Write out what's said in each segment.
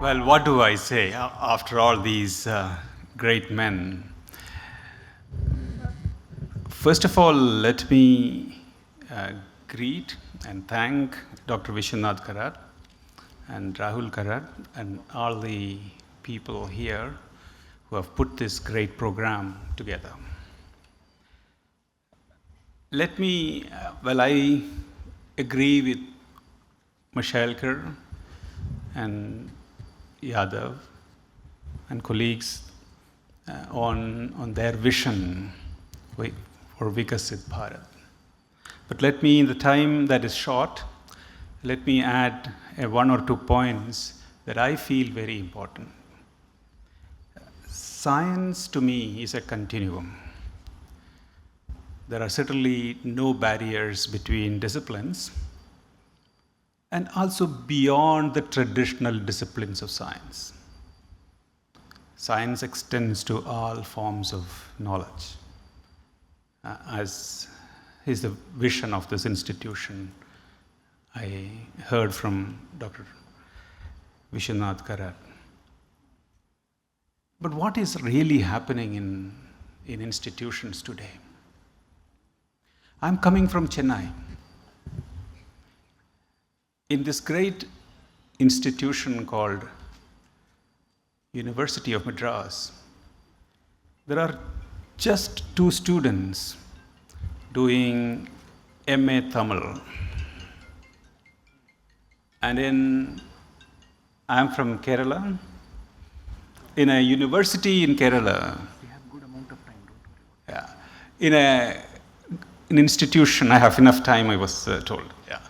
Well, what do I say after all these great men? First of all, let me greet and thank Dr. Vishwanath Karar and Rahul Karar and all the people here who have put this great program together. Let me, I agree with Mashailkar and Yadav and colleagues on their vision for Vikasit Bharat. But let me, in the time that is short, let me add one or two points that I feel very important. Science to me is a continuum. There are certainly no barriers between disciplines and also beyond the traditional disciplines of science. Science extends to all forms of knowledge, as is the vision of this institution. I heard from Dr. Vishwanath Karar. But what is really happening in institutions today? I'm coming from Chennai. In this great institution called University of Madras, there are just 2 students doing MA Tamil. And I'm from Kerala. In a university in Kerala, we have good amount of time, don't we? Yeah. In an institution, I have enough time, I was told. Yeah.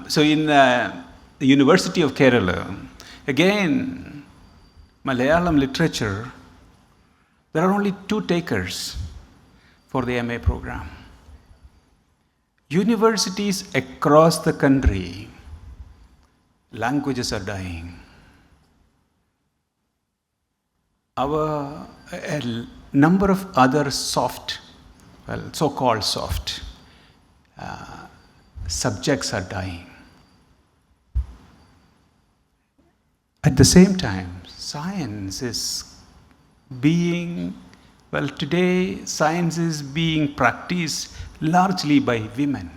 So in the University of Kerala, again, Malayalam literature, there are only 2 takers for the MA program. Universities across the country, languages are dying. A number of other so-called soft subjects are dying. At the same time, science is today science is being practiced largely by women.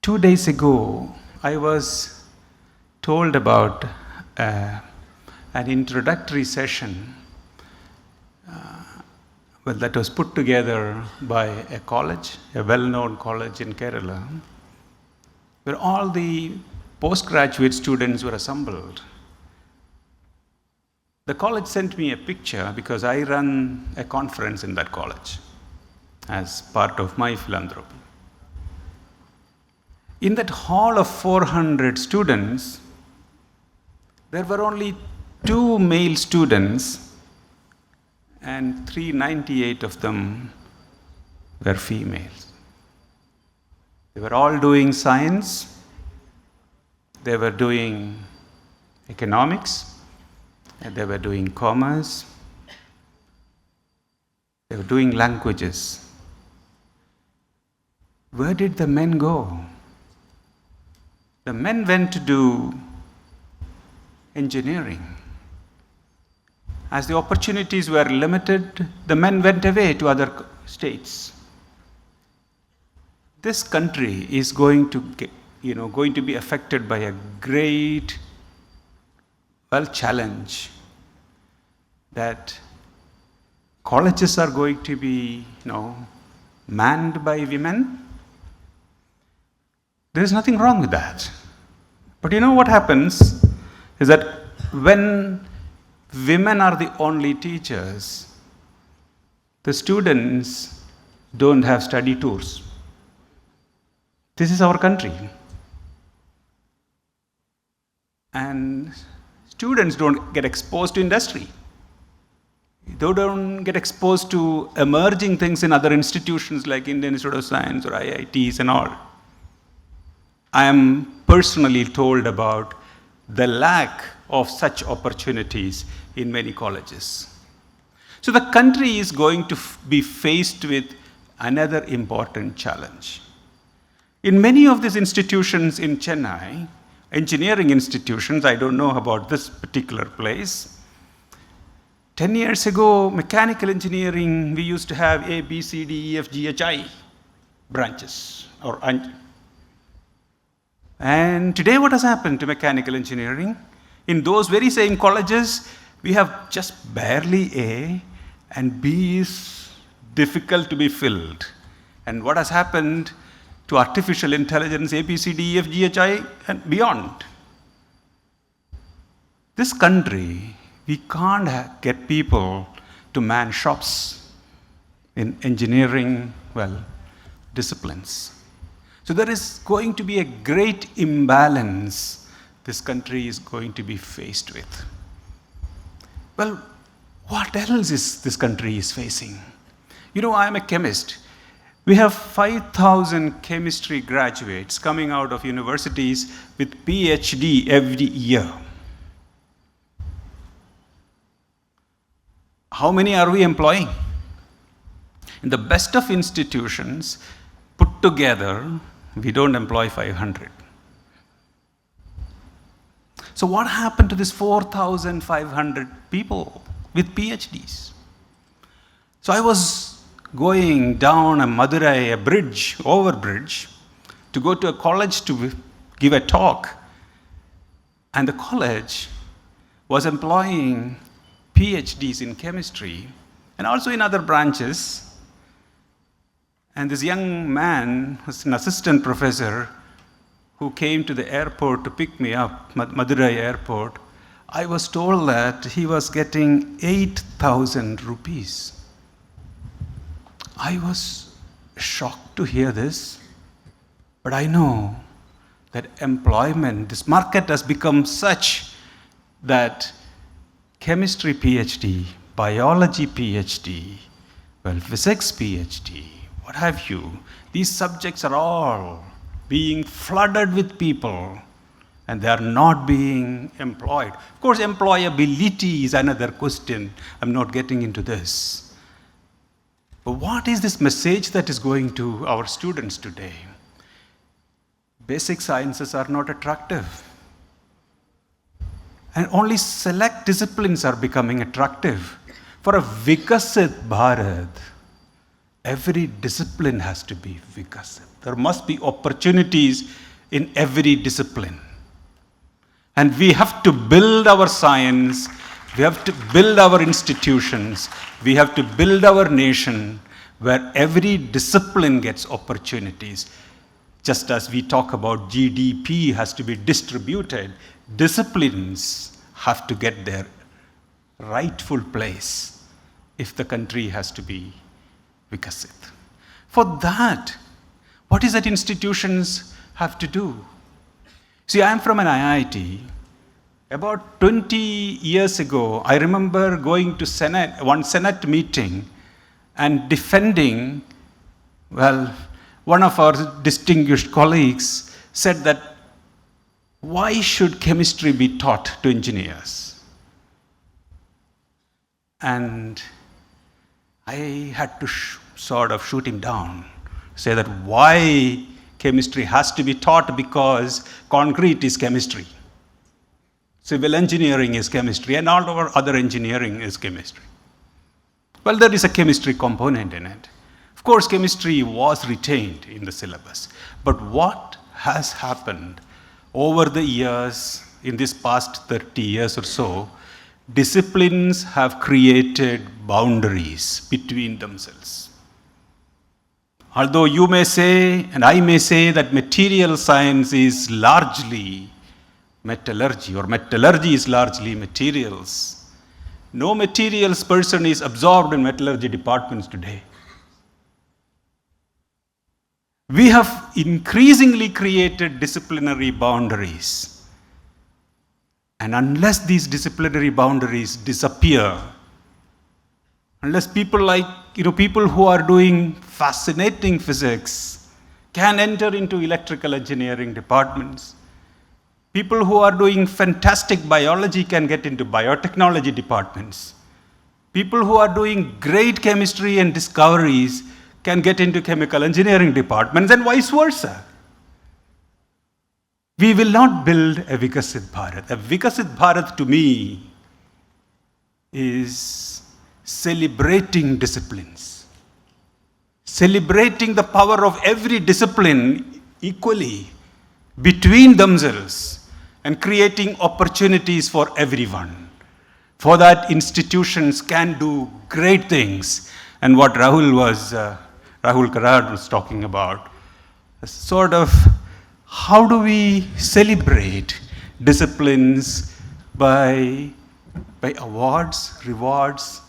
2 days ago, I was told about an introductory session that was put together by a college, a well-known college in Kerala, where all the postgraduate students were assembled. The college sent me a picture because I run a conference in that college as part of my philanthropy. In that hall of 400 students, there were only 2 male students and 398 of them were females. They were all doing science, they were doing economics, and they were doing commerce, they were doing languages. Where did the men go? The men went to do engineering. As the opportunities were limited, the men went away to other states. This country is going to be affected by a great challenge that colleges are going to be manned by women. There is nothing wrong with that. But what happens is that when women are the only teachers, the students don't have study tours. This is our country. And students don't get exposed to industry. They don't get exposed to emerging things in other institutions like Indian Institute of Science or IITs and all. I am personally told about the lack of such opportunities in many colleges. So the country is going to be faced with another important challenge. In many of these institutions in Chennai, engineering institutions. I don't know about this particular place. 10 years ago, mechanical engineering, we used to have A, B, C, D, E, F, G, H, I branches. And today what has happened to mechanical engineering? In those very same colleges, we have just barely A, and B is difficult to be filled. And what has happened to artificial intelligence, A, B, C, D, E, F, G, H, I, and beyond? This country, we can't get people to man shops in engineering, disciplines. So there is going to be a great imbalance this country is going to be faced with. Well, what else is this country is facing? You know, I am a chemist. We have 5,000 chemistry graduates coming out of universities with PhD every year. How many are we employing? In the best of institutions, put together, we don't employ 500. So what happened to this 4,500 people with PhDs? So I was going down a Madurai, overbridge, to go to a college to give a talk. And the college was employing PhDs in chemistry and also in other branches. And this young man was an assistant professor who came to the airport to pick me up, Madurai airport. I was told that he was getting 8,000 rupees. I was shocked to hear this, but I know that employment, this market has become such that chemistry PhD, biology PhD, physics PhD, what have you, these subjects are all being flooded with people and they are not being employed. Of course, employability is another question. I'm not getting into this. But what is this message that is going to our students today? Basic sciences are not attractive. And only select disciplines are becoming attractive. For a Vikasit Bharat, every discipline has to be Vikasit. There must be opportunities in every discipline. And we have to build our science, we have to build our institutions, we have to build our nation where every discipline gets opportunities. Just as we talk about GDP has to be distributed, disciplines have to get their rightful place if the country has to be Vikasit. For that, what is that institutions have to do? See, I am from an IIT. About 20 years ago, I remember going to one Senate meeting and defending, one of our distinguished colleagues said that, why should chemistry be taught to engineers? And I had to sort of shoot him down, say that why chemistry has to be taught, because concrete is chemistry. Civil engineering is chemistry, and all our other engineering is chemistry. Well, there is a chemistry component in it. Of course, chemistry was retained in the syllabus. But what has happened over the years, in this past 30 years or so, disciplines have created boundaries between themselves. Although you may say, and I may say, that material science is largely metallurgy, or metallurgy is largely materials, no materials person is absorbed in metallurgy departments today. We have increasingly created disciplinary boundaries. And unless these disciplinary boundaries disappear, unless people people who are doing fascinating physics can enter into electrical engineering departments, people who are doing fantastic biology can get into biotechnology departments, people who are doing great chemistry and discoveries can get into chemical engineering departments, and vice versa. We will not build a Vikasit Bharat. A Vikasit Bharat to me is celebrating disciplines, celebrating the power of every discipline equally between themselves and creating opportunities for everyone. For that, institutions can do great things. And what Rahul Karad was talking about, sort of how do we celebrate disciplines by awards, rewards,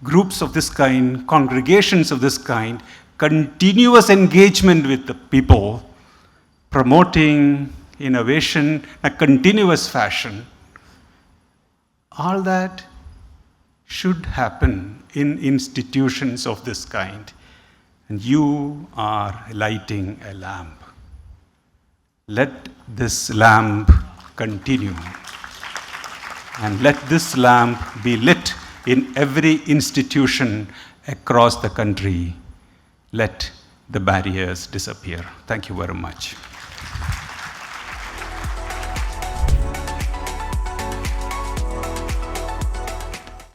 groups of this kind, congregations of this kind, continuous engagement with the people, promoting innovation in a continuous fashion. All that should happen in institutions of this kind. And you are lighting a lamp. Let this lamp continue. And let this lamp be lit in every institution across the country. Let the barriers disappear. Thank you very much.